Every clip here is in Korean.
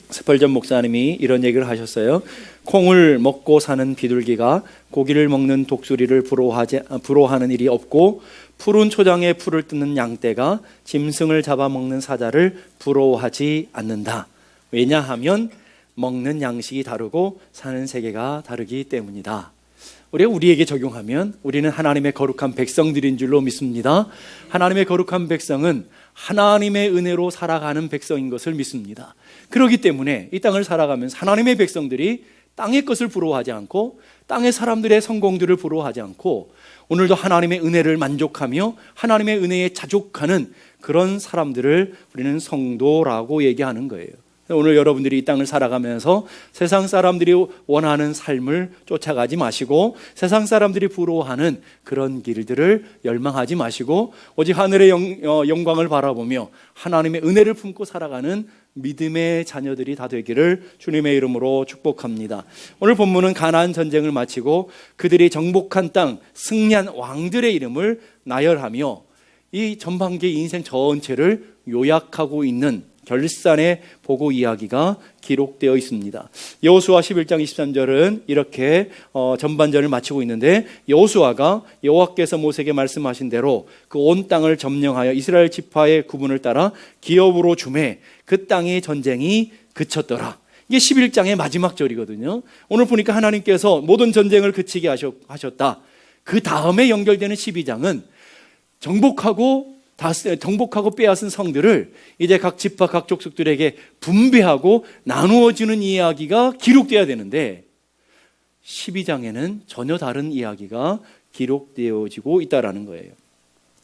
스펄전 목사님이 이런 얘기를 하셨어요. 콩을 먹고 사는 비둘기가 고기를 먹는 독수리를 부러워하는 일이 없고, 푸른 초장에 풀을 뜯는 양떼가 짐승을 잡아먹는 사자를 부러워하지 않는다. 왜냐하면 먹는 양식이 다르고 사는 세계가 다르기 때문이다. 우리가 우리에게 적용하면 우리는 하나님의 거룩한 백성들인 줄로 믿습니다. 하나님의 거룩한 백성은 하나님의 은혜로 살아가는 백성인 것을 믿습니다. 그렇기 때문에 이 땅을 살아가면서 하나님의 백성들이 땅의 것을 부러워하지 않고, 땅의 사람들의 성공들을 부러워하지 않고, 오늘도 하나님의 은혜를 만족하며 하나님의 은혜에 자족하는 그런 사람들을 우리는 성도라고 얘기하는 거예요. 오늘 여러분들이 이 땅을 살아가면서 세상 사람들이 원하는 삶을 쫓아가지 마시고, 세상 사람들이 부러워하는 그런 길들을 열망하지 마시고, 오직 하늘의 영광을 바라보며 하나님의 은혜를 품고 살아가는 믿음의 자녀들이 다 되기를 주님의 이름으로 축복합니다. 오늘 본문은 가나안 전쟁을 마치고 그들이 정복한 땅, 승리한 왕들의 이름을 나열하며 이 전반기의 인생 전체를 요약하고 있는 결산의 보고 이야기가 기록되어 있습니다. 여호수아 11장 23절은 이렇게 전반전을 마치고 있는데, 여호수아가 여호와께서 모세에게 말씀하신 대로 그 온 땅을 점령하여 이스라엘 지파의 구분을 따라 기업으로 주매 그 땅의 전쟁이 그쳤더라. 이게 11장의 마지막 절이거든요. 오늘 보니까 하나님께서 모든 전쟁을 그치게 하셨다. 그 다음에 연결되는 12장은 정복하고 빼앗은 성들을 이제 각 지파 각 족속들에게 분배하고 나누어주는 이야기가 기록되어야 되는데, 12장에는 전혀 다른 이야기가 기록되어지고 있다는 거예요.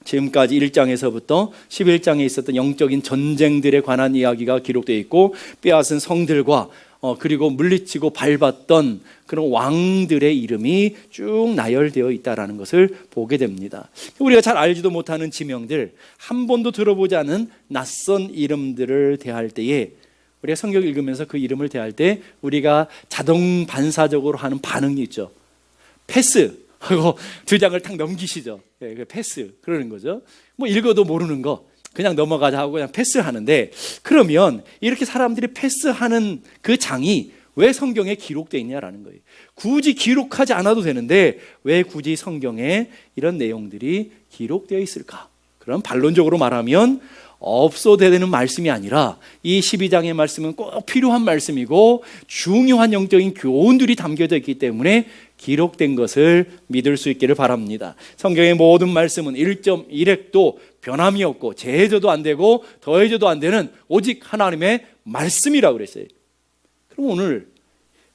지금까지 1장에서부터 11장에 있었던 영적인 전쟁들에 관한 이야기가 기록되어 있고, 빼앗은 성들과 그리고 물리치고 밟았던 그런 왕들의 이름이 쭉 나열되어 있다는 것을 보게 됩니다. 우리가 잘 알지도 못하는 지명들, 한 번도 들어보지 않은 낯선 이름들을 대할 때에, 우리가 성경 읽으면서 그 이름을 대할 때 우리가 자동 반사적으로 하는 반응이 있죠. 패스 하고 두 장을 탁 넘기시죠. 패스 그러는 거죠. 뭐 읽어도 모르는 거 그냥 넘어가자 하고 그냥 패스하는데, 그러면 이렇게 사람들이 패스하는 그 장이 왜 성경에 기록되어 있냐라는 거예요. 굳이 기록하지 않아도 되는데 왜 굳이 성경에 이런 내용들이 기록되어 있을까? 그럼 반론적으로 말하면 없어도 되는 말씀이 아니라 이 12장의 말씀은 꼭 필요한 말씀이고 중요한 영적인 교훈들이 담겨져 있기 때문에 기록된 것을 믿을 수 있기를 바랍니다. 성경의 모든 말씀은 1.1획도 변함이 없고 제해져도 안 되고 더해져도 안 되는 오직 하나님의 말씀이라고 그랬어요. 그럼 오늘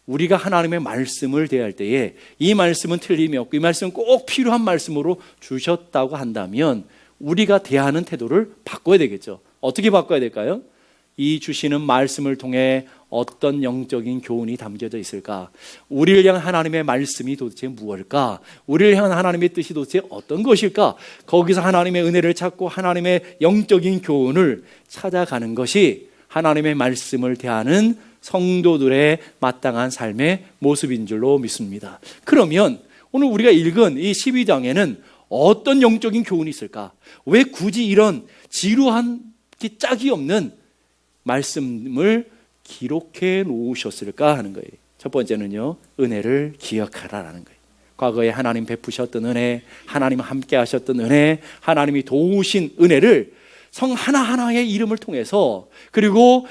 우리가 하나님의 말씀을 대할 때에 이 말씀은 틀림이 없고 이 말씀은 꼭 필요한 말씀으로 주셨다고 한다면 우리가 대하는 태도를 바꿔야 되겠죠. 어떻게 바꿔야 될까요? 이 주시는 말씀을 통해 어떤 영적인 교훈이 담겨져 있을까? 우리를 향한 하나님의 말씀이 도대체 무엇일까? 우리를 향한 하나님의 뜻이 도대체 어떤 것일까? 거기서 하나님의 은혜를 찾고 하나님의 영적인 교훈을 찾아가는 것이 하나님의 말씀을 대하는 성도들의 마땅한 삶의 모습인 줄로 믿습니다. 그러면 오늘 우리가 읽은 이 12장에는 어떤 영적인 교훈이 있을까? 왜 굳이 이런 지루한 짝이 없는 말씀을 기록해 놓으셨을까 하는 거예요. 첫 번째는요, 은혜를 기억하라라는 거예요. 과거에 하나님 베푸셨던 은혜, 하나님 함께 하셨던 은혜, 하나님이 도우신 은혜를 성 하나하나의 이름을 통해서, 그리고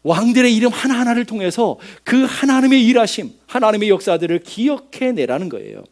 왕들의 이름 하나하나를 통해서 그 하나님의 일하심, 하나님의 역사들을 기억해내라는 거예요.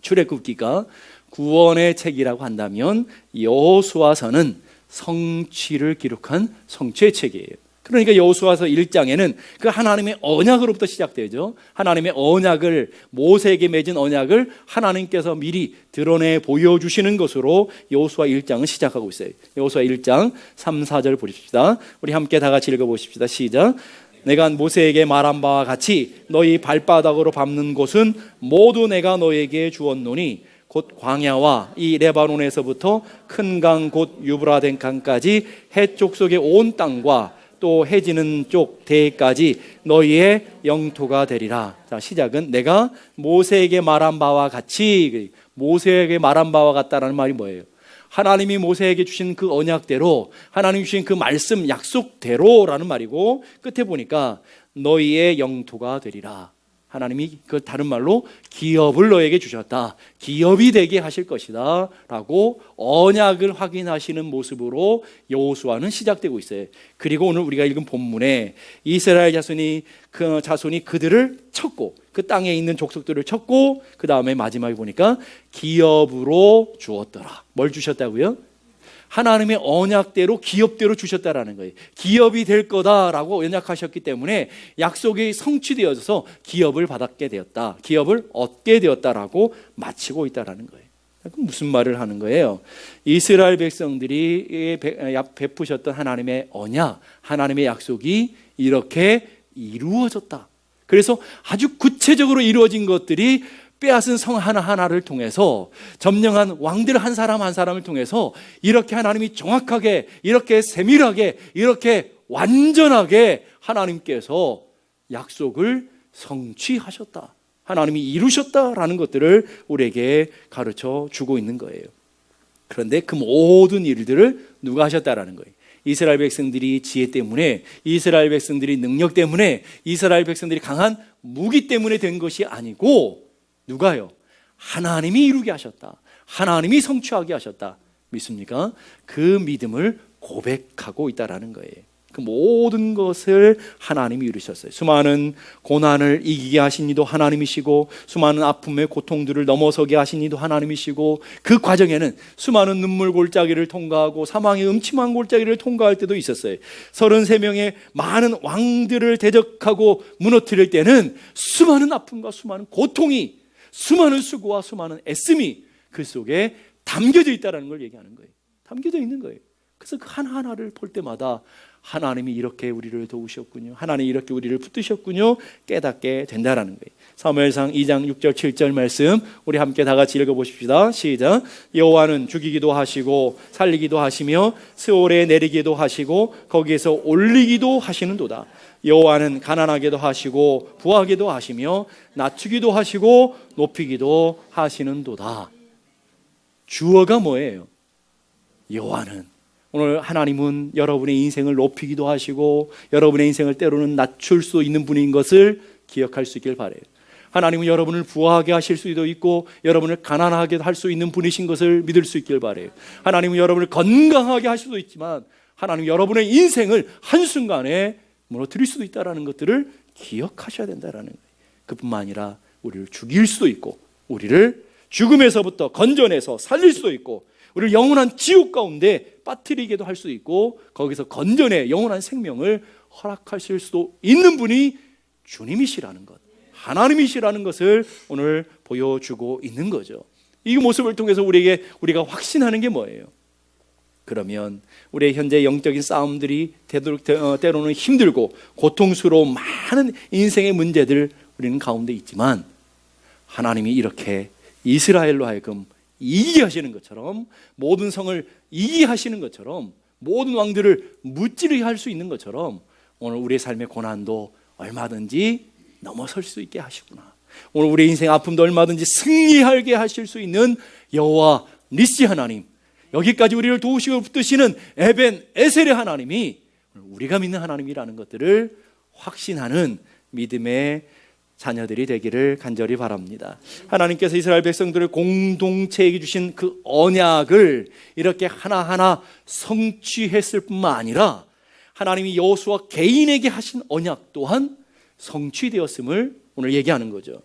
출애굽기가 구원의 책이라고 한다면 여호수아서는 성취를 기록한 성취의 책이에요. 그러니까 여호수아서 1장에는 그 하나님의 언약으로부터 시작되죠. 하나님의 언약을, 모세에게 맺은 언약을 하나님께서 미리 드러내 보여주시는 것으로 여호수아 1장은 시작하고 있어요. 여호수아 1장 3, 4절 보십시다. 우리 함께 다 같이 읽어보십시다. 시작. 내가 모세에게 말한 바와 같이 너희 발바닥으로 밟는 곳은 모두 내가 너에게 주었노니 곧 광야와 이 레바논에서부터 큰 강 곧 유브라덴 강까지 해쪽 속의 온 땅과 또 해지는 쪽 대까지 너희의 영토가 되리라. 자, 시작은 내가 모세에게 말한 바와 같이. 모세에게 말한 바와 같다라는 말이 뭐예요? 하나님이 모세에게 주신 그 언약대로, 하나님이 주신 그 말씀 약속대로라는 말이고, 끝에 보니까 너희의 영토가 되리라. 하나님이 그 다른 말로 기업을 너에게 주셨다, 기업이 되게 하실 것이다 라고 언약을 확인하시는 모습으로 여호수아는 시작되고 있어요. 그리고 오늘 우리가 읽은 본문에 이스라엘 자손이 그들을 쳤고, 그 땅에 있는 족속들을 쳤고, 그 다음에 마지막에 보니까 기업으로 주었더라. 뭘 주셨다고요? 하나님의 언약대로 기업대로 주셨다라는 거예요. 기업이 될 거다라고 언약하셨기 때문에 약속이 성취되어져서 기업을 받게 되었다, 기업을 얻게 되었다라고 마치고 있다라는 거예요. 무슨 말을 하는 거예요? 이스라엘 백성들이 베푸셨던 하나님의 언약, 하나님의 약속이 이렇게 이루어졌다. 그래서 아주 구체적으로 이루어진 것들이 빼앗은 성 하나하나를 통해서, 점령한 왕들 한 사람 한 사람을 통해서 이렇게 하나님이 정확하게, 이렇게 세밀하게, 이렇게 완전하게 하나님께서 약속을 성취하셨다, 하나님이 이루셨다라는 것들을 우리에게 가르쳐 주고 있는 거예요. 그런데 그 모든 일들을 누가 하셨다라는 거예요? 이스라엘 백성들이 지혜 때문에, 이스라엘 백성들이 능력 때문에, 이스라엘 백성들이 강한 무기 때문에 된 것이 아니고, 누가요? 하나님이 이루게 하셨다, 하나님이 성취하게 하셨다. 믿습니까? 그 믿음을 고백하고 있다라는 거예요. 그 모든 것을 하나님이 이루셨어요. 수많은 고난을 이기게 하신 이도 하나님이시고, 수많은 아픔의 고통들을 넘어서게 하신 이도 하나님이시고, 그 과정에는 수많은 눈물 골짜기를 통과하고 사망의 음침한 골짜기를 통과할 때도 있었어요. 33명의 많은 왕들을 대적하고 무너뜨릴 때는 수많은 아픔과 수많은 고통이, 수많은 수고와 수많은 애씀이 그 속에 담겨져 있다는 걸 얘기하는 거예요. 담겨져 있는 거예요. 그래서 그 하나하나를 볼 때마다 하나님이 이렇게 우리를 도우셨군요, 하나님이 이렇게 우리를 붙드셨군요, 깨닫게 된다라는 거예요. 사무엘상 2장 6절 7절 말씀 우리 함께 다 같이 읽어보십시다. 시작. 여호와는 죽이기도 하시고 살리기도 하시며 스올에 내리기도 하시고 거기에서 올리기도 하시는도다. 여호와는 가난하게도 하시고 부하게도 하시며 낮추기도 하시고 높이기도 하시는도다. 주어가 뭐예요? 여호와는. 오늘 하나님은 여러분의 인생을 높이기도 하시고 여러분의 인생을 때로는 낮출 수 있는 분인 것을 기억할 수 있길 바라요. 하나님은 여러분을 부하게 하실 수도 있고 여러분을 가난하게 할 수 있는 분이신 것을 믿을 수 있길 바라요. 하나님은 여러분을 건강하게 할 수도 있지만 하나님은 여러분의 인생을 한순간에 무너뜨릴 수도 있다는 것들을 기억하셔야 된다는 거예요. 그뿐만 아니라 우리를 죽일 수도 있고, 우리를 죽음에서부터 건져내서 살릴 수도 있고, 우리를 영원한 지옥 가운데 빠뜨리게도 할 수도 있고, 거기서 건져내 영원한 생명을 허락하실 수도 있는 분이 주님이시라는 것, 하나님이시라는 것을 오늘 보여주고 있는 거죠. 이 모습을 통해서 우리가 확신하는 게 뭐예요? 그러면 우리의 현재 영적인 싸움들이 때로는 힘들고 고통스러운 많은 인생의 문제들 우리는 가운데 있지만, 하나님이 이렇게 이스라엘로 하여금 이기게 하시는 것처럼, 모든 성을 이기게 하시는 것처럼, 모든 왕들을 무찌르게 할 수 있는 것처럼 오늘 우리의 삶의 고난도 얼마든지 넘어설 수 있게 하시구나, 오늘 우리의 인생 아픔도 얼마든지 승리하게 하실 수 있는 여호와 니시 하나님, 여기까지 우리를 도우시고 붙드시는 에벤 에셀의 하나님이 우리가 믿는 하나님이라는 것들을 확신하는 믿음의 자녀들이 되기를 간절히 바랍니다. 하나님께서 이스라엘 백성들을 공동체에게 주신 그 언약을 이렇게 하나하나 성취했을 뿐만 아니라 하나님이 여호수아 개인에게 하신 언약 또한 성취되었음을 오늘 얘기하는 거죠.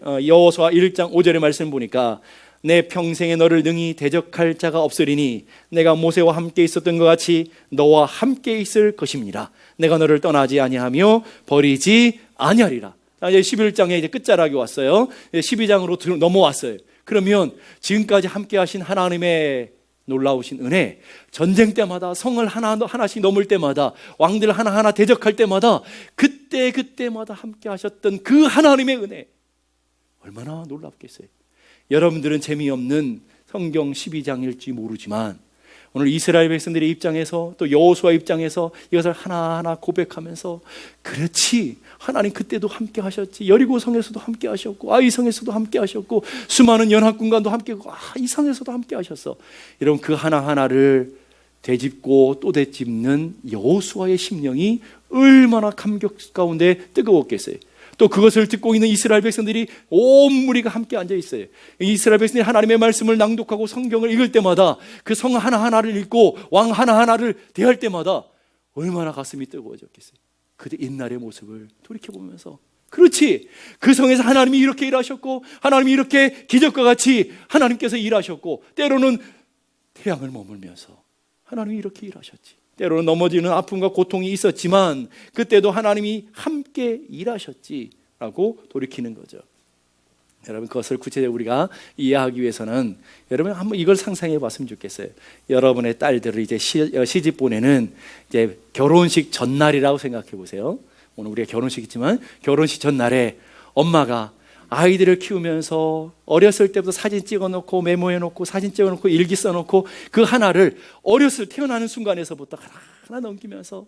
여호수아 1장 5절의 말씀 보니까 내 평생에 너를 능히 대적할 자가 없으리니 내가 모세와 함께 있었던 것 같이 너와 함께 있을 것입니다. 내가 너를 떠나지 아니하며 버리지 아니하리라. 이제 11장에 이제 끝자락이 왔어요. 12장으로 넘어왔어요. 그러면 지금까지 함께 하신 하나님의 놀라우신 은혜, 전쟁 때마다 성을 하나씩 넘을 때마다, 왕들 하나하나 대적할 때마다 그때마다 함께 하셨던 그 하나님의 은혜 얼마나 놀랍겠어요. 여러분들은 재미없는 성경 12장일지 모르지만 오늘 이스라엘 백성들의 입장에서 또 여호수아 입장에서 이것을 하나하나 고백하면서 그렇지, 하나님 그때도 함께 하셨지. 여리고성에서도 함께 하셨고 아이성에서도 함께 하셨고 수많은 연합군과도 함께 하고 이 성에서도 함께 하셨어. 이런 그 하나하나를 되짚고 또 되짚는 여호수아의 심령이 얼마나 감격 가운데 뜨거웠겠어요. 또 그것을 듣고 있는 이스라엘 백성들이 온 무리가 함께 앉아 있어요. 이스라엘 백성들이 하나님의 말씀을 낭독하고 성경을 읽을 때마다 그 성 하나하나를 읽고 왕 하나하나를 대할 때마다 얼마나 가슴이 뜨거워졌겠어요. 그때 옛날의 모습을 돌이켜보면서 그렇지, 그 성에서 하나님이 이렇게 일하셨고 하나님이 이렇게 기적과 같이 하나님께서 일하셨고 때로는 태양을 머물면서 하나님이 이렇게 일하셨지. 때로는 넘어지는 아픔과 고통이 있었지만 그때도 하나님이 함께 일하셨지라고 돌이키는 거죠. 여러분, 그것을 구체적으로 우리가 이해하기 위해서는 여러분 한번 이걸 상상해 봤으면 좋겠어요. 여러분의 딸들을 이제 시집 보내는 이제 결혼식 전날이라고 생각해 보세요. 오늘 우리가 결혼식 있지만 결혼식 전날에 엄마가 아이들을 키우면서 어렸을 때부터 사진 찍어놓고 메모해놓고 사진 찍어놓고 일기 써놓고 그 하나를 어렸을 태어나는 순간에서부터 하나 넘기면서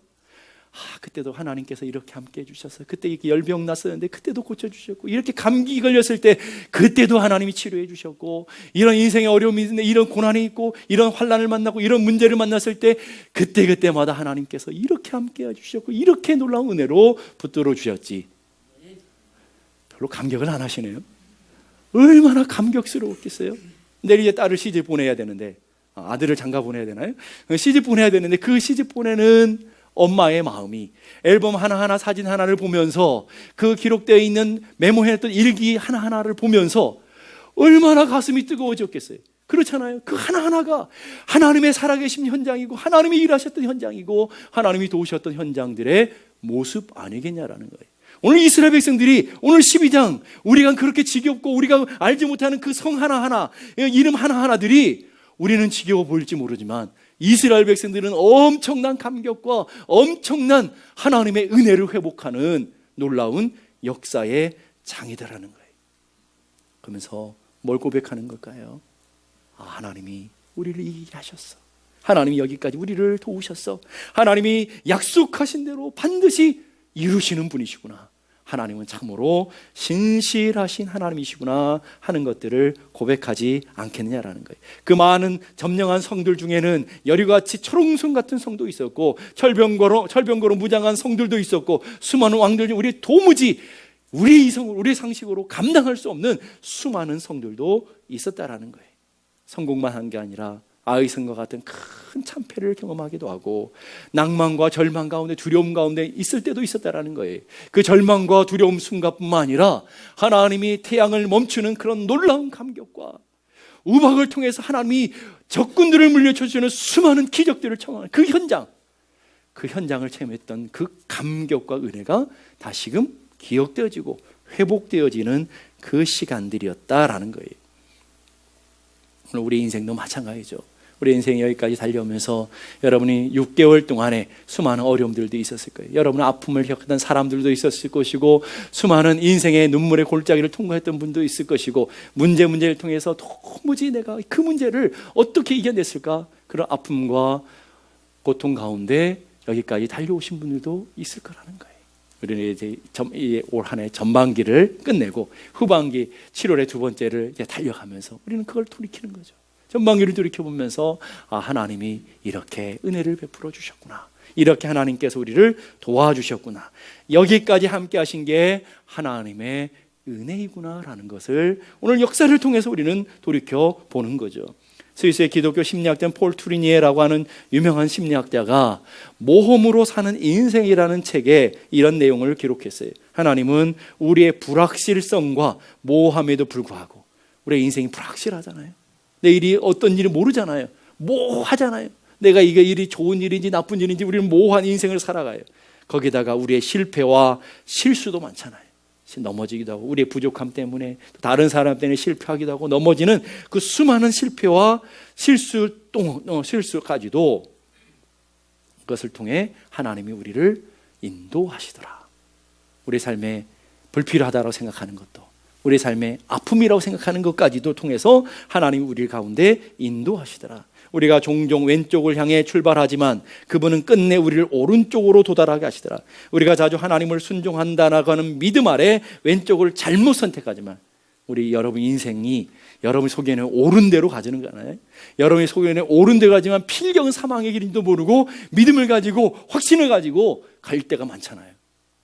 그때도 하나님께서 이렇게 함께 해주셔서 그때 이렇게 열병 났었는데 그때도 고쳐주셨고 이렇게 감기 걸렸을 때 그때도 하나님이 치료해 주셨고 이런 인생의 어려움이 있는데 이런 고난이 있고 이런 환난을 만나고 이런 문제를 만났을 때 그때마다 하나님께서 이렇게 함께 해주셨고 이렇게 놀라운 은혜로 붙들어 주셨지. 별로 감격을 안 하시네요. 얼마나 감격스러웠겠어요. 내일 이제 딸을 시집 보내야 되는데 아들을 장가 보내야 되나요? 시집 보내야 되는데 그 시집 보내는 엄마의 마음이 앨범 하나하나 사진 하나를 보면서 그 기록되어 있는 메모해놨던 일기 하나하나를 보면서 얼마나 가슴이 뜨거워졌겠어요. 그렇잖아요. 그 하나하나가 하나님의 살아계신 현장이고 하나님이 일하셨던 현장이고 하나님이 도우셨던 현장들의 모습 아니겠냐라는 거예요. 오늘 이스라엘 백성들이 오늘 12장 우리가 그렇게 지겹고 우리가 알지 못하는 그 성 하나하나 이름 하나하나들이 우리는 지겨워 보일지 모르지만 이스라엘 백성들은 엄청난 감격과 엄청난 하나님의 은혜를 회복하는 놀라운 역사의 장이다라는 거예요. 그러면서 뭘 고백하는 걸까요? 하나님이 우리를 이기게 하셨어. 하나님이 여기까지 우리를 도우셨어. 하나님이 약속하신 대로 반드시 이루시는 분이시구나. 하나님은 참으로 신실하신 하나님이시구나 하는 것들을 고백하지 않겠느냐라는 거예요. 그 많은 점령한 성들 중에는 여리고같이 초롱성 같은 성도 있었고 철병거로 무장한 성들도 있었고 수많은 왕들 중 우리 도무지 우리 이성으로 우리 상식으로 감당할 수 없는 수많은 성들도 있었다라는 거예요. 성공만 한 게 아니라 아이성과 같은 큰 참패를 경험하기도 하고 낭만과 절망 가운데 두려움 가운데 있을 때도 있었다라는 거예요. 그 절망과 두려움 순간뿐만 아니라 하나님이 태양을 멈추는 그런 놀라운 감격과 우박을 통해서 하나님이 적군들을 물리쳐 주는 수많은 기적들을 청하는 그 현장을 체험했던 그 감격과 은혜가 다시금 기억되어지고 회복되어지는 그 시간들이었다라는 거예요. 오늘 우리 인생도 마찬가지죠. 우리 인생이 여기까지 달려오면서 여러분이 6개월 동안에 수많은 어려움들도 있었을 거예요. 여러분의 아픔을 겪었던 사람들도 있었을 것이고 수많은 인생의 눈물의 골짜기를 통과했던 분도 있을 것이고 문제를 통해서 도무지 내가 그 문제를 어떻게 이겨냈을까? 그런 아픔과 고통 가운데 여기까지 달려오신 분들도 있을 거라는 거예요. 우리는 이제 올 한 해 전반기를 끝내고 후반기 7월의 두 번째를 이제 달려가면서 우리는 그걸 돌이키는 거죠. 전반기를 돌이켜보면서 하나님이 이렇게 은혜를 베풀어 주셨구나. 이렇게 하나님께서 우리를 도와주셨구나. 여기까지 함께 하신 게 하나님의 은혜이구나라는 것을 오늘 역사를 통해서 우리는 돌이켜보는 거죠. 스위스의 기독교 심리학자 폴 투리니에라고 하는 유명한 심리학자가 모험으로 사는 인생이라는 책에 이런 내용을 기록했어요. 하나님은 우리의 불확실성과 모호함에도 불구하고 우리의 인생이 불확실하잖아요. 내일이 어떤 일이 모르잖아요. 모호하잖아요. 내가 이게 일이 좋은 일인지 나쁜 일인지 우리는 모호한 인생을 살아가요. 거기다가 우리의 실패와 실수도 많잖아요. 넘어지기도 하고 우리의 부족함 때문에 다른 사람 때문에 실패하기도 하고 넘어지는 그 수많은 실패와 실수까지도 그것을 통해 하나님이 우리를 인도하시더라. 우리 삶에 불필요하다고 생각하는 것도 우리 삶의 아픔이라고 생각하는 것까지도 통해서 하나님이 우리 가운데 인도하시더라. 우리가 종종 왼쪽을 향해 출발하지만 그분은 끝내 우리를 오른쪽으로 도달하게 하시더라. 우리가 자주 하나님을 순종한다라고 하는 믿음 아래 왼쪽을 잘못 선택하지만 여러분 인생이 여러분 속에는 옳은 대로 가지는 거잖아요. 여러분이 속에는 옳은 대로 가지만 필경은 사망의 길인지도 모르고 믿음을 가지고 확신을 가지고 갈 때가 많잖아요.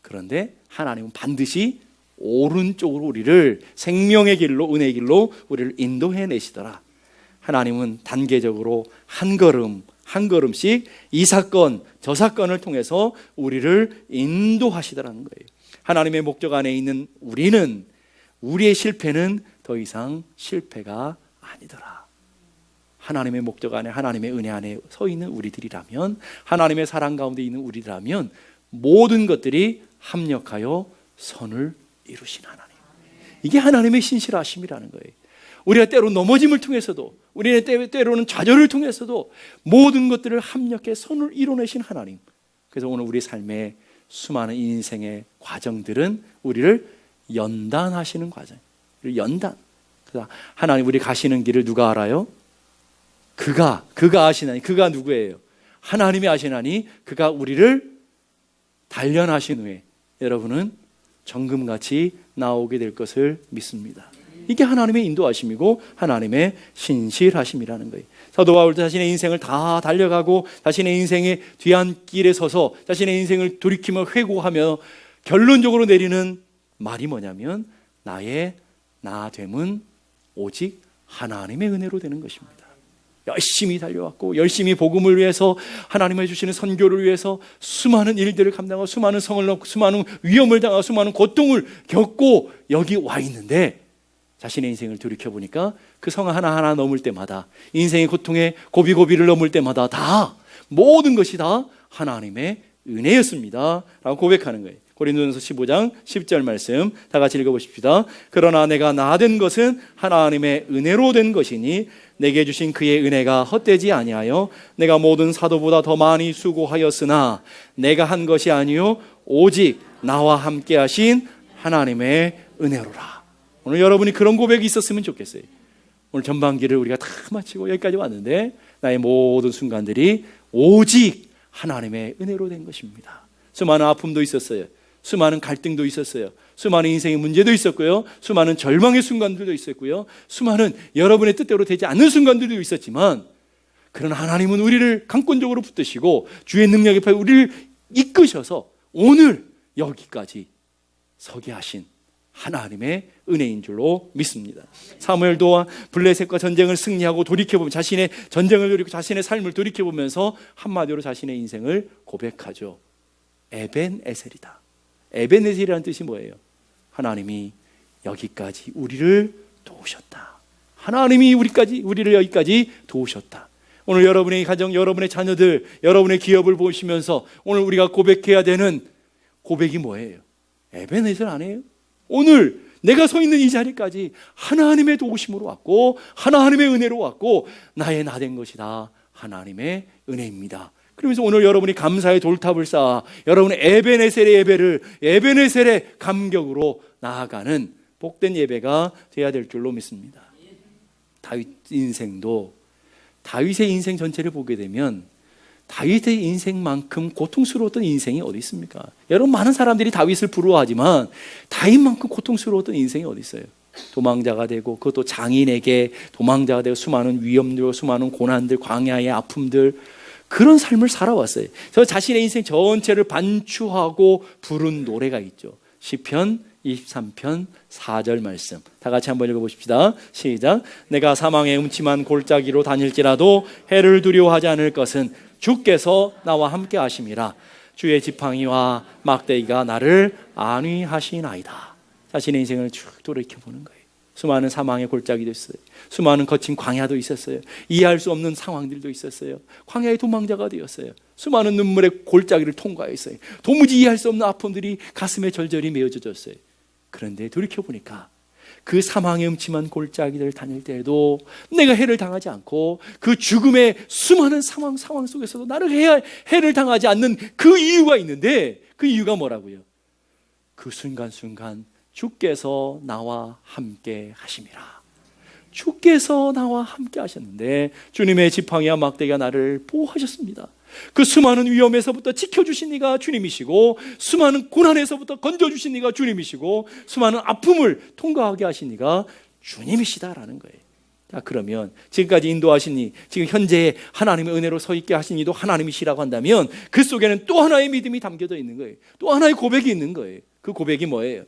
그런데 하나님은 반드시 오른쪽으로 우리를 생명의 길로, 은혜의 길로 우리를 인도해 내시더라. 하나님은 단계적으로 한 걸음 한 걸음씩 이 사건 저 사건을 통해서 우리를 인도하시더라는 거예요. 하나님의 목적 안에 있는 우리는, 우리의 실패는 더 이상 실패가 아니더라. 하나님의 목적 안에, 하나님의 은혜 안에 서 있는 우리들이라면, 하나님의 사랑 가운데 있는 우리라면 모든 것들이 합력하여 선을 이루신 하나님. 이게 하나님의 신실하심이라는 거예요. 우리가 때로 넘어짐을 통해서도, 우리는 때로는 좌절을 통해서도 모든 것들을 합력해 선을 이뤄내신 하나님. 그래서 오늘 우리 삶의 수많은 인생의 과정들은 우리를 연단하시는 과정. 연단. 그래서 하나님, 우리 가시는 길을 누가 알아요? 그가 아시나니. 그가 누구예요? 하나님이 아시나니 그가 우리를 단련하신 후에 여러분은 정금같이 나오게 될 것을 믿습니다. 이게 하나님의 인도하심이고 하나님의 신실하심이라는 거예요. 사도 바울도 자신의 인생을 다 달려가고 자신의 인생의 뒤안길에 서서 자신의 인생을 돌이키며 회고하며 결론적으로 내리는 말이 뭐냐면, 나의 나됨은 오직 하나님의 은혜로 되는 것입니다. 열심히 달려왔고 열심히 복음을 위해서, 하나님의 주시는 선교를 위해서 수많은 일들을 감당하고 수많은 성을 넣고 수많은 위험을 당하고 수많은 고통을 겪고 여기 와 있는데, 자신의 인생을 돌이켜보니까 그 성 하나하나 넘을 때마다, 인생의 고통의 고비고비를 넘을 때마다 다 모든 것이 다 하나님의 은혜였습니다 라고 고백하는 거예요. 고린도전서 15장 10절 말씀 다 같이 읽어보십시다. 그러나 내가 나된 것은 하나님의 은혜로 된 것이니 내게 주신 그의 은혜가 헛되지 아니하여 내가 모든 사도보다 더 많이 수고하였으나 내가 한 것이 아니요 오직 나와 함께 하신 하나님의 은혜로라. 오늘 여러분이 그런 고백이 있었으면 좋겠어요. 오늘 전반기를 우리가 다 마치고 여기까지 왔는데 나의 모든 순간들이 오직 하나님의 은혜로 된 것입니다. 수많은 아픔도 있었어요. 수많은 갈등도 있었어요. 수많은 인생의 문제도 있었고요. 수많은 절망의 순간들도 있었고요. 수많은 여러분의 뜻대로 되지 않는 순간들도 있었지만, 그러나 하나님은 우리를 강권적으로 붙드시고 주의 능력에 파여 우리를 이끄셔서 오늘 여기까지 서게 하신 하나님의 은혜인 줄로 믿습니다. 사무엘도 블레셋과 전쟁을 승리하고 돌이켜보면, 자신의 전쟁을 돌이키고 자신의 삶을 돌이켜보면서 한마디로 자신의 인생을 고백하죠. 에벤에셀이다. 에벤에셀이라는 뜻이 뭐예요? 하나님이 여기까지 우리를 도우셨다. 하나님이 우리를 여기까지 도우셨다. 오늘 여러분의 가정, 여러분의 자녀들, 여러분의 기업을 보시면서 오늘 우리가 고백해야 되는 고백이 뭐예요? 에벤에셀 아니에요? 오늘 내가 서 있는 이 자리까지 하나님의 도우심으로 왔고 하나님의 은혜로 왔고 나의 나된 것이다. 하나님의 은혜입니다. 그러면서 오늘 여러분이 감사의 돌탑을 쌓아 여러분의 에벤에셀의 예배를, 에벤에셀의 감격으로 나아가는 복된 예배가 되어야 될 줄로 믿습니다. 다윗 인생도, 다윗의 인생 전체를 보게 되면 다윗의 인생만큼 고통스러웠던 인생이 어디 있습니까? 여러분, 많은 사람들이 다윗을 부러워하지만 다윗만큼 고통스러웠던 인생이 어디 있어요? 도망자가 되고, 그것도 장인에게 도망자가 되고, 수많은 위험들, 수많은 고난들, 광야의 아픔들, 그런 삶을 살아왔어요. 그래서 자신의 인생 전체를 반추하고 부른 노래가 있죠. 시편 23편 4절 말씀 다 같이 한번 읽어보십시다. 시작. 내가 사망의 음침한 골짜기로 다닐지라도 해를 두려워하지 않을 것은 주께서 나와 함께 하심이라. 주의 지팡이와 막대기가 나를 안위하시나이다. 자신의 인생을 쭉 돌이켜보는 거예요. 수많은 사망의 골짜기도 있어요. 수많은 거친 광야도 있었어요. 이해할 수 없는 상황들도 있었어요. 광야의 도망자가 되었어요. 수많은 눈물의 골짜기를 통과했어요. 도무지 이해할 수 없는 아픔들이 가슴에 절절히 메어져졌어요. 그런데 돌이켜보니까 그 사망의 음침한 골짜기를 다닐 때에도 내가 해를 당하지 않고 그 죽음의 수많은 상황 속에서도 나를 해를 당하지 않는 그 이유가 있는데, 그 이유가 뭐라고요? 그 순간순간 주께서 나와 함께 하심이라. 주께서 나와 함께 하셨는데 주님의 지팡이와 막대기가 나를 보호하셨습니다. 그 수많은 위험에서부터 지켜주신 이가 주님이시고, 수많은 고난에서부터 건져주신 이가 주님이시고, 수많은 아픔을 통과하게 하신 이가 주님이시다라는 거예요. 자, 그러면 지금까지 인도하신 이, 지금 현재 하나님의 은혜로 서 있게 하신 이도 하나님이시라고 한다면 그 속에는 또 하나의 믿음이 담겨져 있는 거예요. 또 하나의 고백이 있는 거예요. 그 고백이 뭐예요?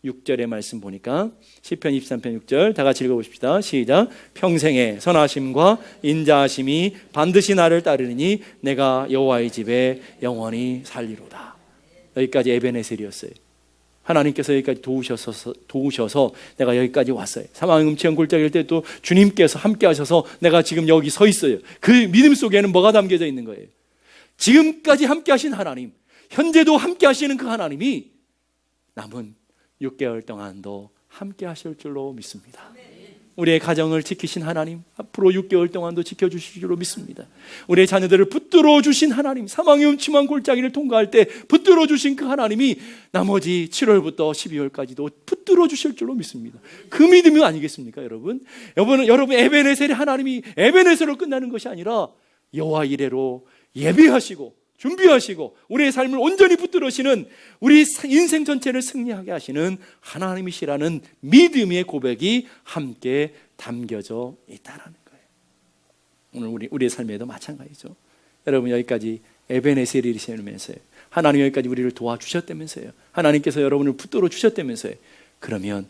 6절의 말씀 보니까 시편 23편 6절 다 같이 읽어보십시다. 시작. 평생의 선하심과 인자하심이 반드시 나를 따르니 내가 여호와의 집에 영원히 살리로다. 여기까지 에베네셀이었어요. 하나님께서 여기까지 도우셔서 내가 여기까지 왔어요. 사망의 음치한 골짜기일 때 또 주님께서 함께 하셔서 내가 지금 여기 서 있어요. 그 믿음 속에는 뭐가 담겨져 있는 거예요? 지금까지 함께 하신 하나님, 현재도 함께 하시는 그 하나님이 남은 6개월 동안도 함께 하실 줄로 믿습니다. 우리의 가정을 지키신 하나님, 앞으로 6개월 동안도 지켜주실 줄로 믿습니다. 우리의 자녀들을 붙들어 주신 하나님, 사망의 음침한 골짜기를 통과할 때 붙들어 주신 그 하나님이 나머지 7월부터 12월까지도 붙들어 주실 줄로 믿습니다. 그 믿음이 아니겠습니까, 여러분? 여러분 에베네셀의 하나님이 에베네셀로 끝나는 것이 아니라 여호와 이레로 예비하시고 준비하시고 우리의 삶을 온전히 붙들으시는, 우리 인생 전체를 승리하게 하시는 하나님이시라는 믿음의 고백이 함께 담겨져 있다는 거예요. 오늘 우리의 삶에도 마찬가지죠. 여러분 여기까지 에베네셀이시면서요, 하나님 여기까지 우리를 도와주셨다면서요, 하나님께서 여러분을 붙들어 주셨다면서요. 그러면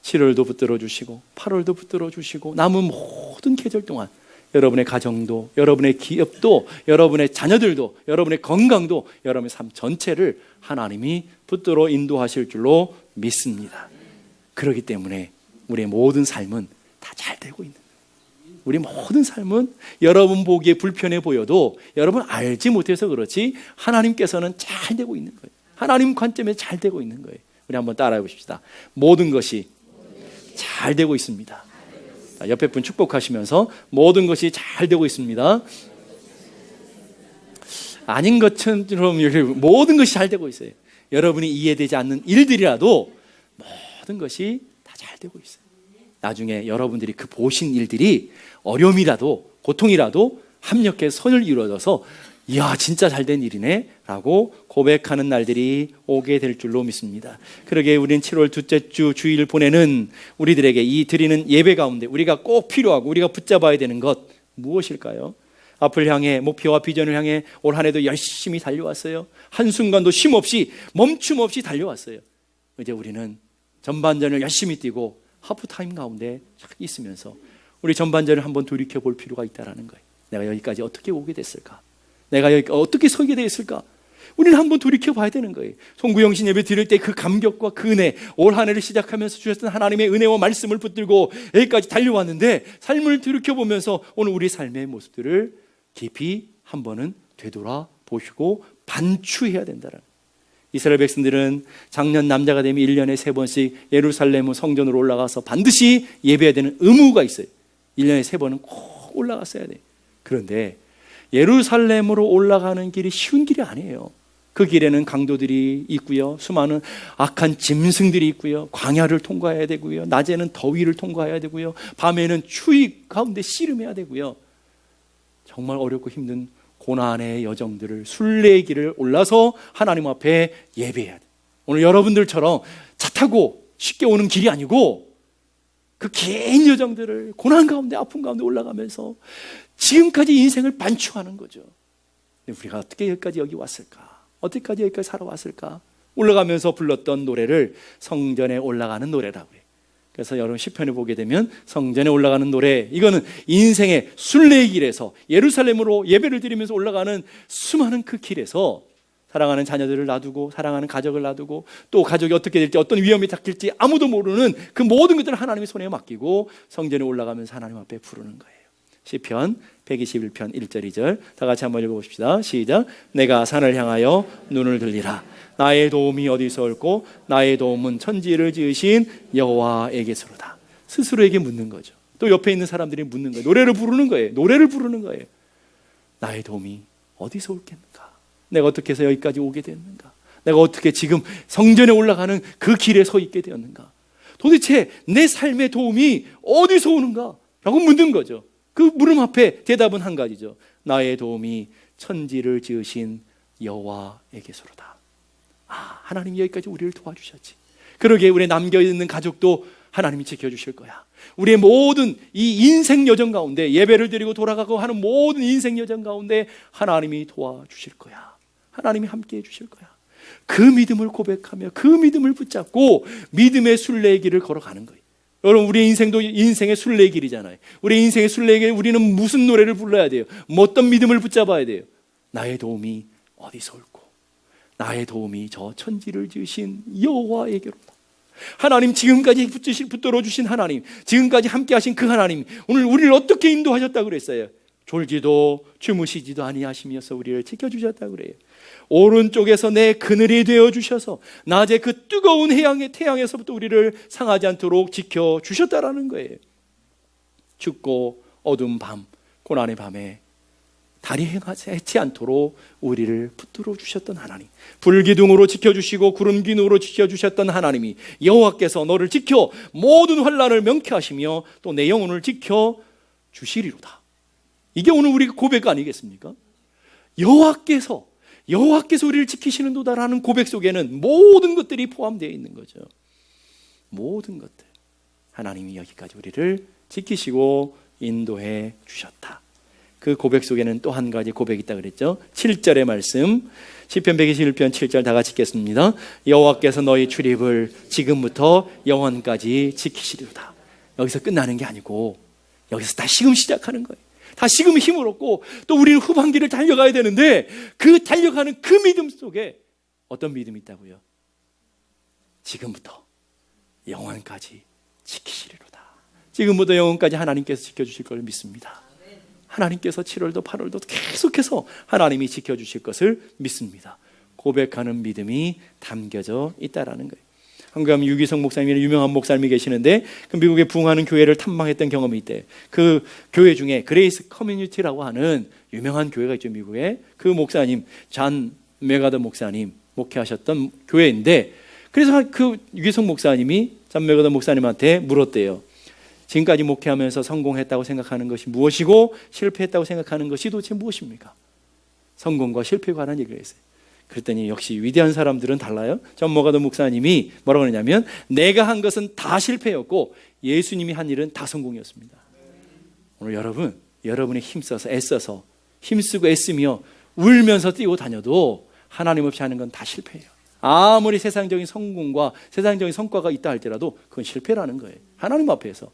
7월도 붙들어 주시고 8월도 붙들어 주시고 남은 모든 계절 동안 여러분의 가정도, 여러분의 기업도, 여러분의 자녀들도, 여러분의 건강도, 여러분의 삶 전체를 하나님이 붙들어 인도하실 줄로 믿습니다. 그렇기 때문에 우리의 모든 삶은 다 잘 되고 있는 거예요. 우리 모든 삶은 여러분 보기에 불편해 보여도 여러분 알지 못해서 그렇지 하나님께서는 잘 되고 있는 거예요. 하나님 관점에서 잘 되고 있는 거예요. 우리 한번 따라해 봅시다. 모든 것이 잘 되고 있습니다. 옆에 분 축복하시면서 모든 것이 잘 되고 있습니다. 아닌 것처럼 모든 것이 잘 되고 있어요. 여러분이 이해되지 않는 일들이라도 모든 것이 다 잘 되고 있어요. 나중에 여러분들이 그 보신 일들이 어려움이라도 고통이라도 합력해서 선을 이루어져서 이야 진짜 잘된 일이네 라고 고백하는 날들이 오게 될 줄로 믿습니다. 그러게 우리는 7월 둘째 주 주일 보내는 우리들에게 이 드리는 예배 가운데 우리가 꼭 필요하고 우리가 붙잡아야 되는 것 무엇일까요? 앞을 향해 목표와 비전을 향해 올 한 해도 열심히 달려왔어요. 한순간도 쉼 없이 멈춤 없이 달려왔어요. 이제 우리는 전반전을 열심히 뛰고 하프타임 가운데 있으면서 우리 전반전을 한번 돌이켜볼 필요가 있다는 거예요. 내가 여기까지 어떻게 오게 됐을까? 내가 여기 어떻게 서게 되었을까? 우리는 한번 돌이켜 봐야 되는 거예요. 송구영신 예배 드릴 때 그 감격과 그 은혜, 올 한 해를 시작하면서 주셨던 하나님의 은혜와 말씀을 붙들고 여기까지 달려왔는데 삶을 돌이켜보면서 오늘 우리 삶의 모습들을 깊이 한 번은 되돌아보시고 반추해야 된다는. 이스라엘 백성들은 작년 남자가 되면 1년에 3번씩 예루살렘 성전으로 올라가서 반드시 예배해야 되는 의무가 있어요. 1년에 3번은 꼭 올라갔어야 돼요. 그런데 예루살렘으로 올라가는 길이 쉬운 길이 아니에요. 그 길에는 강도들이 있고요, 수많은 악한 짐승들이 있고요, 광야를 통과해야 되고요, 낮에는 더위를 통과해야 되고요, 밤에는 추위 가운데 씨름해야 되고요. 정말 어렵고 힘든 고난의 여정들을 순례의 길을 올라서 하나님 앞에 예배해야 돼요. 오늘 여러분들처럼 차 타고 쉽게 오는 길이 아니고 그 긴 여정들을 고난 가운데 아픔 가운데 올라가면서 지금까지 인생을 반추하는 거죠. 근데 우리가 어떻게 여기까지 왔을까? 어떻게까지 여기까지 살아왔을까? 올라가면서 불렀던 노래를 성전에 올라가는 노래라고 해요. 그래서 여러분 시편을 보게 되면 성전에 올라가는 노래, 이거는 인생의 순례의 길에서 예루살렘으로 예배를 드리면서 올라가는 수많은 그 길에서 사랑하는 자녀들을 놔두고 사랑하는 가족을 놔두고 또 가족이 어떻게 될지 어떤 위험이 닥칠지 아무도 모르는 그 모든 것들을 하나님의 손에 맡기고 성전에 올라가면서 하나님 앞에 부르는 거예요. 시편 121편 1절 2절 다 같이 한번 읽어봅시다. 시작. 내가 산을 향하여 눈을 들리라. 나의 도움이 어디서 올고 나의 도움은 천지를 지으신 여호와에게서로다. 스스로에게 묻는 거죠. 또 옆에 있는 사람들이 묻는 거예요. 노래를 부르는 거예요. 노래를 부르는 거예요. 나의 도움이 어디서 올겠는가? 내가 어떻게 해서 여기까지 오게 됐는가? 내가 어떻게 지금 성전에 올라가는 그 길에 서 있게 되었는가? 도대체 내 삶의 도움이 어디서 오는가? 라고 묻는 거죠. 그 물음 앞에 대답은 한 가지죠. 나의 도움이 천지를 지으신 여호와에게서로다. 하나님이 여기까지 우리를 도와주셨지. 그러기에 우리 남겨있는 가족도 하나님이 지켜주실 거야. 우리의 모든 이 인생 여정 가운데, 예배를 드리고 돌아가고 하는 모든 인생 여정 가운데 하나님이 도와주실 거야. 하나님이 함께해 주실 거야. 그 믿음을 고백하며 그 믿음을 붙잡고 믿음의 순례의 길을 걸어가는 거예요. 여러분, 우리의 인생도 인생의 순례의 길이잖아요. 우리의 인생의 순례의 길에 우리는 무슨 노래를 불러야 돼요? 어떤 믿음을 붙잡아야 돼요? 나의 도움이 어디서 올고 나의 도움이 저 천지를 지으신 여호와에게로다. 하나님, 지금까지 붙들어 주신 하나님, 지금까지 함께 하신 그 하나님, 오늘 우리를 어떻게 인도하셨다고 그랬어요? 졸지도 주무시지도 아니하시면서 우리를 지켜주셨다고 그래요. 오른쪽에서 내 그늘이 되어주셔서 낮에 그 뜨거운 태양에서부터 우리를 상하지 않도록 지켜주셨다라는 거예요. 춥고 어두운 밤, 고난의 밤에 달이 해치 않도록 우리를 붙들어 주셨던 하나님, 불기둥으로 지켜주시고 구름기둥으로 지켜주셨던 하나님이 여호와께서 너를 지켜 모든 환난을 명쾌하시며 또 내 영혼을 지켜주시리로다. 이게 오늘 우리 고백 아니겠습니까? 여호와께서 우리를 지키시는 도다라는 고백 속에는 모든 것들이 포함되어 있는 거죠. 모든 것들, 하나님이 여기까지 우리를 지키시고 인도해 주셨다. 그 고백 속에는 또 한 가지 고백이 있다 그랬죠. 7절의 말씀, 시편 121편 7절 다 같이 읽겠습니다. 여호와께서 너희 출입을 지금부터 영원까지 지키시리로다. 여기서 끝나는 게 아니고 여기서 다시금 시작하는 거예요. 다시금 힘을 얻고 또 우리는 후반기를 달려가야 되는데, 그 달려가는 그 믿음 속에 어떤 믿음이 있다고요? 지금부터 영원까지 지키시리로다. 지금부터 영원까지 하나님께서 지켜주실 걸 믿습니다. 하나님께서 7월도 8월도 계속해서 하나님이 지켜주실 것을 믿습니다. 고백하는 믿음이 담겨져 있다라는 거예요. 한국에 가면 유기성 목사님이라는 유명한 목사님이 계시는데, 그 미국에 부흥하는 교회를 탐방했던 경험이 있대요. 그 교회 중에 그레이스 커뮤니티라고 하는 유명한 교회가 있죠, 미국에. 그 목사님, 잔 메가더 목사님 목회하셨던 교회인데, 그래서 그 유기성 목사님이 잔 메가더 목사님한테 물었대요. 지금까지 목회하면서 성공했다고 생각하는 것이 무엇이고 실패했다고 생각하는 것이 도대체 무엇입니까? 성공과 실패에 관한 얘기가 있어요. 그랬더니 역시 위대한 사람들은 달라요. 존 메가더 목사님이 뭐라고 하냐면, 내가 한 것은 다 실패였고 예수님이 한 일은 다 성공이었습니다. 오늘 여러분이 힘써서 애써서 힘쓰고 애쓰며 울면서 뛰고 다녀도 하나님 없이 하는 건 다 실패예요. 아무리 세상적인 성공과 세상적인 성과가 있다 할지라도 그건 실패라는 거예요, 하나님 앞에서.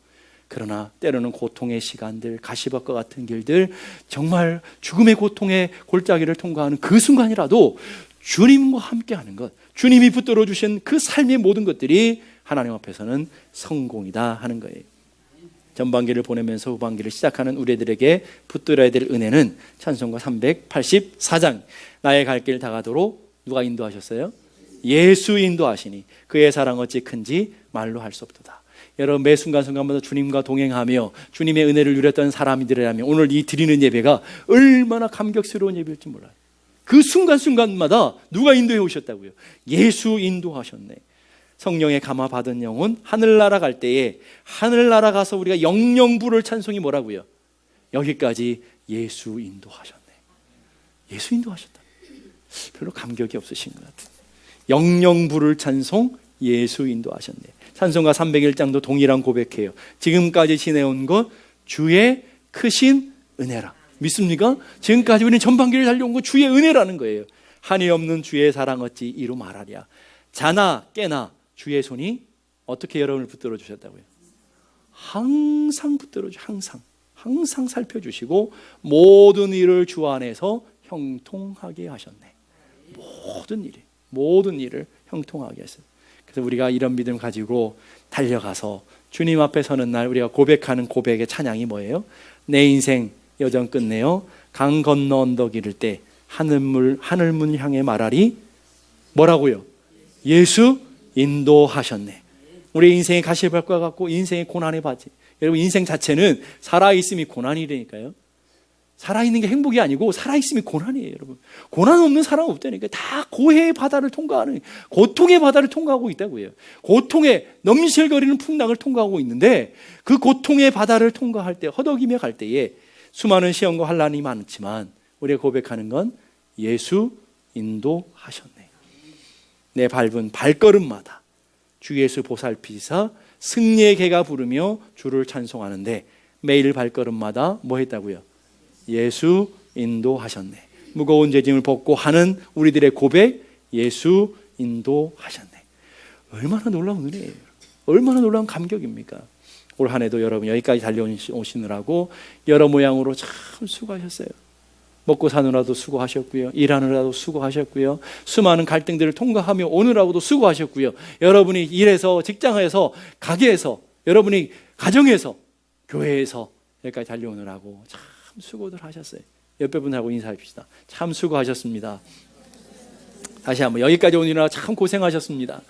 그러나 때로는 고통의 시간들, 가시밭과 같은 길들, 정말 죽음의 고통의 골짜기를 통과하는 그 순간이라도 주님과 함께하는 것, 주님이 붙들어 주신 그 삶의 모든 것들이 하나님 앞에서는 성공이다 하는 거예요. 전반기를 보내면서 후반기를 시작하는 우리들에게 붙들어야 될 은혜는 찬송가 384장, 나의 갈 길 다가도록 누가 인도하셨어요? 예수 인도하시니 그의 사랑 어찌 큰지 말로 할 수 없도다. 여러분, 매 순간순간마다 주님과 동행하며 주님의 은혜를 누렸던 사람들이라면 오늘 이 드리는 예배가 얼마나 감격스러운 예배일지 몰라요. 그 순간순간마다 누가 인도해 오셨다고요? 예수 인도하셨네. 성령의 감화 받은 영혼, 하늘나라 갈 때에 하늘나라 가서 우리가 영영 부를 찬송이 뭐라고요? 여기까지 예수 인도하셨네. 예수 인도하셨다. 별로 감격이 없으신 것 같아요. 영영 부를 찬송, 예수 인도하셨네. 찬송가 301장도 동일한 고백해요. 지금까지 지내온 것 주의 크신 은혜라. 믿습니까? 지금까지 우리는 전반기를 달려온 것 주의 은혜라는 거예요. 한이 없는 주의 사랑 어찌 이루 말하랴. 자나 깨나 주의 손이 어떻게 여러분을 붙들어 주셨다고요? 항상 붙들어 주, 항상 살펴주시고 모든 일을 주 안에서 형통하게 하셨네. 모든 일을 형통하게 하셨어요. 그래서 우리가 이런 믿음 가지고 달려가서 주님 앞에 서는 날 우리가 고백하는 고백의 찬양이 뭐예요? 내 인생 여정 끝내어 강 건너 언덕 이를 때 하늘문 향해 말하리 뭐라고요? 예수 인도하셨네. 우리 인생의 가시밭과 같고 인생의 고난의 바지. 여러분, 인생 자체는 살아있음이 고난이라니까요. 살아있는 게 행복이 아니고 살아있음이 고난이에요, 여러분. 고난 없는 사람 없다니까. 다 고해의 바다를 통과하는, 고통의 바다를 통과하고 있다고요. 고통의 넘실거리는 풍랑을 통과하고 있는데, 그 고통의 바다를 통과할 때, 허덕이며 갈 때에 수많은 시험과 환난이 많지만 우리가 고백하는 건 예수 인도하셨네. 내 밟은 발걸음마다 주 예수 보살피사 승리의 개가 부르며 주를 찬송하는데, 매일 발걸음마다 뭐 했다고요? 예수 인도하셨네. 무거운 죄짐을 벗고 하는 우리들의 고백, 예수 인도하셨네. 얼마나 놀라운 은혜예요. 얼마나 놀라운 감격입니까? 올 한 해도 여러분 여기까지 달려오시느라고 여러 모양으로 참 수고하셨어요. 먹고 사느라도 수고하셨고요. 일하느라도 수고하셨고요. 수많은 갈등들을 통과하며 오느라고도 수고하셨고요. 여러분이 일에서, 직장에서, 가게에서, 여러분이 가정에서, 교회에서 여기까지 달려오느라고 참 수고들 하셨어요. 옆에 분하고 인사합시다. 참 수고하셨습니다. 다시 한번 여기까지 오느라 참 고생하셨습니다.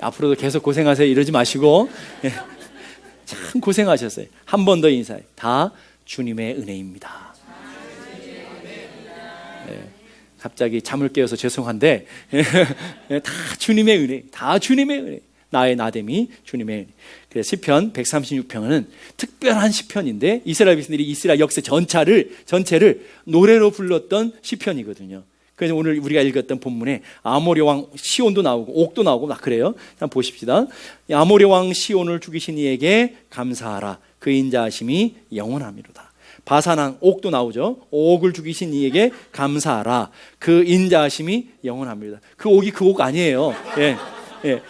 앞으로도 계속 고생하세요 이러지 마시고 참 고생하셨어요. 한 번 더 인사해. 다 주님의 은혜입니다. 네, 갑자기 잠을 깨워서 죄송한데 다 주님의 은혜, 다 주님의 은혜. 나의 나됨이 주님의 은혜. 그래서 시편 136편은 특별한 시편인데 이스라엘 백성들이 이스라엘 역사 전체를 노래로 불렀던 시편이거든요. 그래서 오늘 우리가 읽었던 본문에 아모리 왕 시온도 나오고 옥도 나오고 막 그래요. 한번 보십시다. 아모리 왕 시온을 죽이신 이에게 감사하라. 그 인자하심이 영원하미로다. 바산 왕 옥도 나오죠. 옥을 죽이신 이에게 감사하라. 그 인자하심이 영원합니다. 그 옥이 그 옥 아니에요. 예, 예.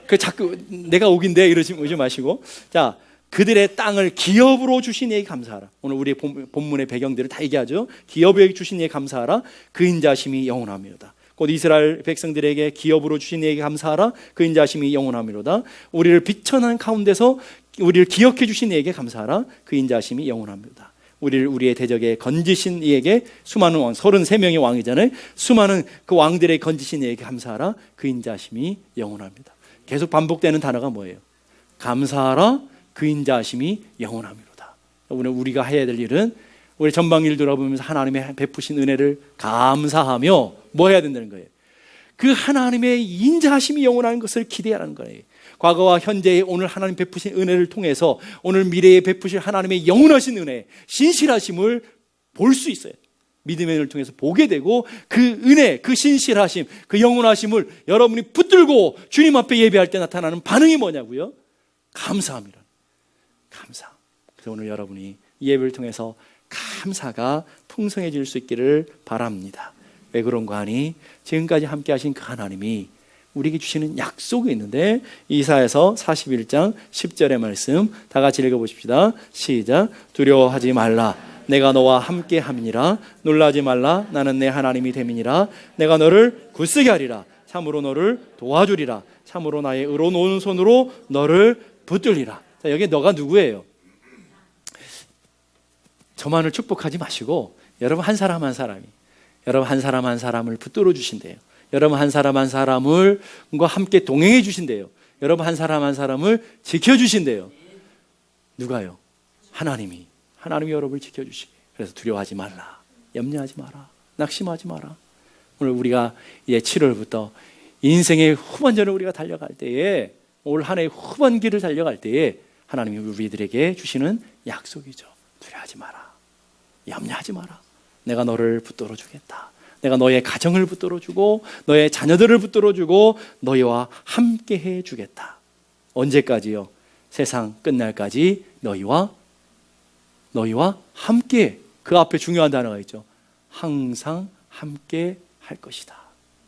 그 자꾸 내가 옥인데 이러지 마시고, 자, 그들의 땅을 기업으로 주신 이에게 감사하라. 오늘 우리의 본문의 배경들을 다 얘기하죠. 기업에 주신 이에게 감사하라. 그 인자심이 영원하미로다. 곧 이스라엘 백성들에게 기업으로 주신 이에게 감사하라. 그 인자심이 영원하미로다. 우리를 비천한 가운데서 우리를 기억해 주신 이에게 감사하라. 그 인자심이 영원합니다. 우리의 대적에 건지신 이에게, 수많은 왕, 33명의 왕이잖아요. 수많은 그 왕들의 건지신 이에게 감사하라. 그 인자심이 영원합니다. 계속 반복되는 단어가 뭐예요? 감사하라. 그 인자하심이 영원하미로다. 오늘 우리가 해야 될 일은 우리 전방일 돌아보면서 하나님의 베푸신 은혜를 감사하며 뭐 해야 된다는 거예요? 그 하나님의 인자하심이 영원한 것을 기대하라는 거예요. 과거와 현재의 오늘 하나님 베푸신 은혜를 통해서 오늘 미래에 베푸실 하나님의 영원하신 은혜, 신실하심을 볼 수 있어요. 믿음의 은혜를 통해서 보게 되고, 그 은혜, 그 신실하심, 그 영원하심을 여러분이 붙들고 주님 앞에 예배할 때 나타나는 반응이 뭐냐고요? 감사합니다. 감사. 그래서 오늘 여러분이 예배를 통해서 감사가 풍성해질 수 있기를 바랍니다. 왜 그런가 하니 지금까지 함께 하신 그 하나님이 우리에게 주시는 약속이 있는데, 이사야서 41장 10절의 말씀 다 같이 읽어보십시다. 시작. 두려워하지 말라. 내가 너와 함께 함이니라. 놀라지 말라. 나는 내 하나님이 됨이니라. 내가 너를 굳세게 하리라. 참으로 너를 도와주리라. 참으로 나의 의로운 오른손으로 너를 붙들리라. 자, 여기 너가 누구예요? 저만을 축복하지 마시고 여러분 한 사람 한 사람이, 여러분 한 사람 한 사람을 붙들어 주신대요. 여러분 한 사람 한 사람과 함께 동행해 주신대요. 여러분 한 사람 한 사람을 지켜 주신대요. 누가요? 하나님이 여러분을 지켜 주시게. 그래서 두려워하지 말라. 염려하지 마라. 낙심하지 마라. 오늘 우리가 이제 7월부터 인생의 후반전을 우리가 달려갈 때에, 올 한 해의 후반기를 달려갈 때에 하나님이 우리들에게 주시는 약속이죠. 두려워하지 마라. 염려하지 마라. 내가 너를 붙들어 주겠다. 내가 너의 가정을 붙들어 주고 너의 자녀들을 붙들어 주고 너희와 함께 해 주겠다. 언제까지요? 세상 끝날까지 너희와 함께. 그 앞에 중요한 단어가 있죠. 항상 함께 할 것이다.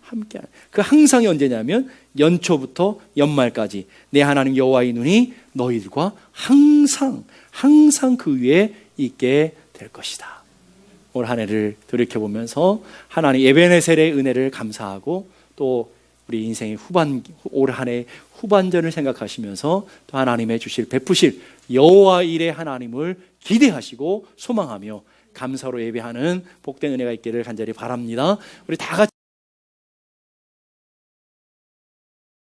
함께. 그 항상이 언제냐면 연초부터 연말까지 내 하나님 여호와의 눈이 너희들과 항상 그 위에 있게 될 것이다. 올 한 해를 돌이켜보면서 하나님 에베네셀의 은혜를 감사하고, 또 우리 인생의 올 한 해 후반전을 생각하시면서 또 하나님의 주실 베푸실 여호와 일의 하나님을 기대하시고 소망하며 감사로 예배하는 복된 은혜가 있기를 간절히 바랍니다. 우리 다 같이